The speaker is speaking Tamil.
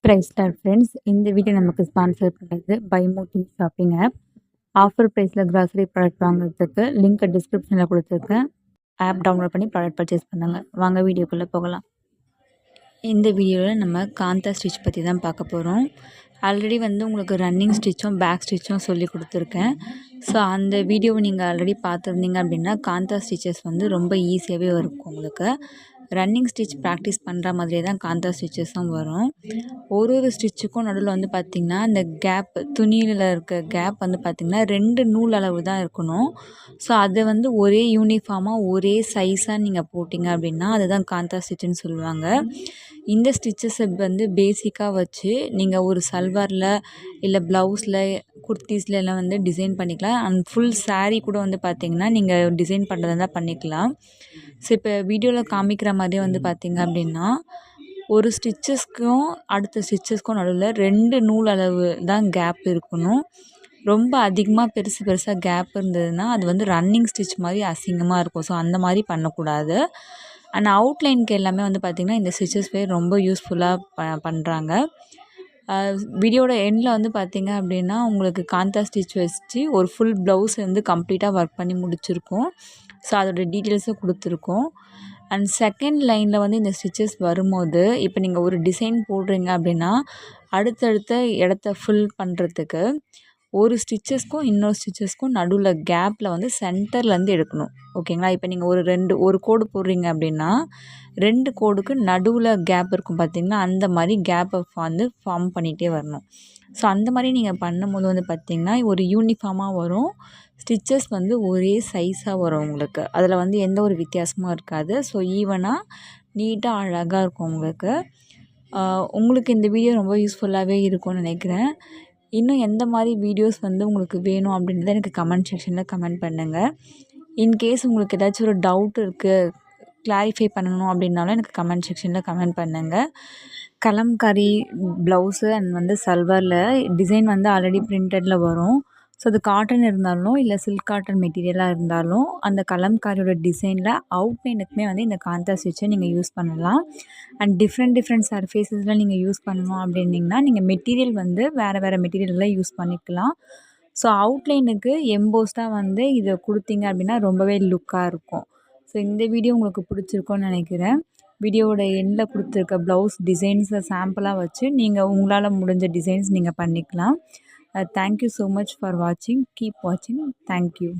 Price star friends. இந்த வீடியோ நமக்கு ஸ்பான்சர் பண்ணுறது பைமோட்டி ஷாப்பிங் ஆப். ஆஃபர் ப்ரைஸில் கிராசரி ப்ராடக்ட் வாங்குறதுக்கு லிங்க்கை டிஸ்கிரிப்ஷனில் கொடுத்துருக்கேன். ஆப் டவுன்லோட் பண்ணி ப்ராடக்ட் பர்ச்சேஸ் பண்ணுங்க. வாங்க வீடியோக்குள்ளே போகலாம். இந்த வீடியோவில் நம்ம காந்தா ஸ்டிச் பற்றி தான் பார்க்க போகிறோம். ஆல்ரெடி உங்களுக்கு ரன்னிங் ஸ்டிச்சும் பேக் ஸ்டிச்சும் சொல்லி கொடுத்துருக்கேன். ஸோ அந்த வீடியோவை நீங்கள் ஆல்ரெடி பார்த்துருந்தீங்க அப்படின்னா காந்தா ஸ்டிச்சஸ் ரொம்ப ஈஸியாகவே இருக்கும். உங்களுக்கு ரன்னிங் ஸ்டிச் ப்ராக்டிஸ் பண்ணுற மாதிரியே தான் காந்தா ஸ்டிச்சஸும் வரும். ஒரு ஸ்டிச்சுக்கும் நடுவில் பார்த்திங்கன்னா இந்த கேப், துணியில் இருக்க கேப் பார்த்திங்கன்னா 2 நூல் அளவு தான் இருக்கணும். ஸோ அதை ஒரே யூனிஃபார்மாக ஒரே சைஸாக நீங்கள் போட்டிங்க அப்படின்னா அதுதான் காந்தா ஸ்டிச்சுன்னு சொல்லுவாங்க. இந்த ஸ்டிச்சஸை பேசிக்காக வச்சு நீங்கள் ஒரு சல்வாரில் இல்லை ப்ளவுஸில் குர்த்திஸில் எல்லாம் டிசைன் பண்ணிக்கலாம். அண்ட் ஃபுல் சாரீ கூட பார்த்திங்கன்னா நீங்கள் டிசைன் பண்ணுறதா தான் பண்ணிக்கலாம். ஸோ இப்போ வீடியோவில் காமிக்கிற மாதிரியே பார்த்திங்க அப்படின்னா ஒரு ஸ்டிச்சஸ்க்கும் அடுத்த ஸ்டிச்சஸ்க்கும் நடுவில் 2 நூல் அளவு தான் கேப் இருக்கணும். ரொம்ப அதிகமாக பெருசாக கேப் இருந்ததுன்னா அது ரன்னிங் ஸ்டிச் மாதிரி அசிங்கமாக இருக்கும். ஸோ அந்த மாதிரி பண்ணக்கூடாது. அண்ட் அவுட்லைனுக்கு எல்லாமே பார்த்திங்கன்னா இந்த ஸ்டிச்சஸ் ரொம்ப யூஸ்ஃபுல்லாக பண்ணுறாங்க. வீடியோட எண்டில் பார்த்திங்க அப்படின்னா உங்களுக்கு காந்தா ஸ்டிச் வச்சு ஒரு ஃபுல் ப்ளவுஸ் கம்ப்ளீட்டாக ஒர்க் பண்ணி முடிச்சிருக்கோம். ஸோ அதோடய டீட்டெயில்ஸும் கொடுத்துருக்கோம். அண்ட் செகண்ட் லைனில் இந்த ஸ்டிச்சஸ் வரும்போது இப்போ நீங்கள் ஒரு டிசைன் போடுறீங்க அப்படின்னா அடுத்தடுத்த இடத்த ஃபில் பண்ணுறதுக்கு ஒரு ஸ்டிச்சஸ்க்கும் இன்னொரு ஸ்டிச்சஸ்க்கும் நடுவில் கேப்பில் சென்டர்லேருந்து எடுக்கணும். ஓகேங்களா? இப்போ நீங்கள் ஒரு கோடு போடுறீங்க அப்படின்னா 2 கோடுக்கு நடுவில் கேப் இருக்கும் பார்த்திங்கன்னா, அந்த மாதிரி கேப்பை ஃபார்ம் பண்ணிகிட்டே வரணும். ஸோ அந்த மாதிரி நீங்கள் பண்ணும்போது பார்த்திங்கன்னா ஒரு யூனிஃபார்மாக வரும். ஸ்டிச்சஸ் ஒரே சைஸாக வரும் உங்களுக்கு. அதில் எந்த ஒரு வித்தியாசமும் இருக்காது. ஸோ ஈவனாக நீட்டாக அழகாக இருக்கும் உங்களுக்கு. உங்களுக்கு இந்த வீடியோ ரொம்ப யூஸ்ஃபுல்லாகவே இருக்கும்னு நினைக்கிறேன். இன்னும் எந்த மாதிரி வீடியோஸ் உங்களுக்கு வேணும் அப்படின்றத எனக்கு கமெண்ட் செக்ஷனில் கமெண்ட் பண்ணுங்கள். இன்கேஸ் உங்களுக்கு ஏதாச்சும் ஒரு டவுட் இருக்குது, கிளாரிஃபை பண்ணணும் அப்படின்னாலும் எனக்கு கமெண்ட் செக்ஷனில் கமெண்ட் பண்ணுங்கள். கலம்காரி ப்ளவுஸு அண்ட் சல்வாரில் டிசைன் ஆல்ரெடி பிரிண்டடில் வரும். ஸோ அது காட்டன் இருந்தாலும் இல்லை சில்க் காட்டன் மெட்டீரியலாக இருந்தாலும் அந்த கலம்காரியோட டிசைனில் அவுட்லைனுக்குமே இந்த காந்தா ஸ்டிச்சை நீங்கள் யூஸ் பண்ணலாம். அண்ட் டிஃப்ரெண்ட் சர்ஃபேஸஸில் நீங்கள் யூஸ் பண்ணணும் அப்படின்னிங்கன்னா நீங்கள் மெட்டீரியல் வேறு மெட்டீரியலில் யூஸ் பண்ணிக்கலாம். ஸோ அவுட்லைனுக்கு எம்போஸ்டாக இதை கொடுத்தீங்க அப்படின்னா ரொம்பவே லுக்காக இருக்கும். ஸோ இந்த வீடியோ உங்களுக்கு பிடிச்சிருக்கோன்னு நினைக்கிறேன். வீடியோவோட எண்டில் கொடுத்துருக்க ப்ளவுஸ் டிசைன்ஸை சாம்பிளாக வச்சு நீங்கள் உங்களால் முடிஞ்ச டிசைன்ஸ் நீங்கள் பண்ணிக்கலாம். Thank you so much for watching. Keep watching. Thank you.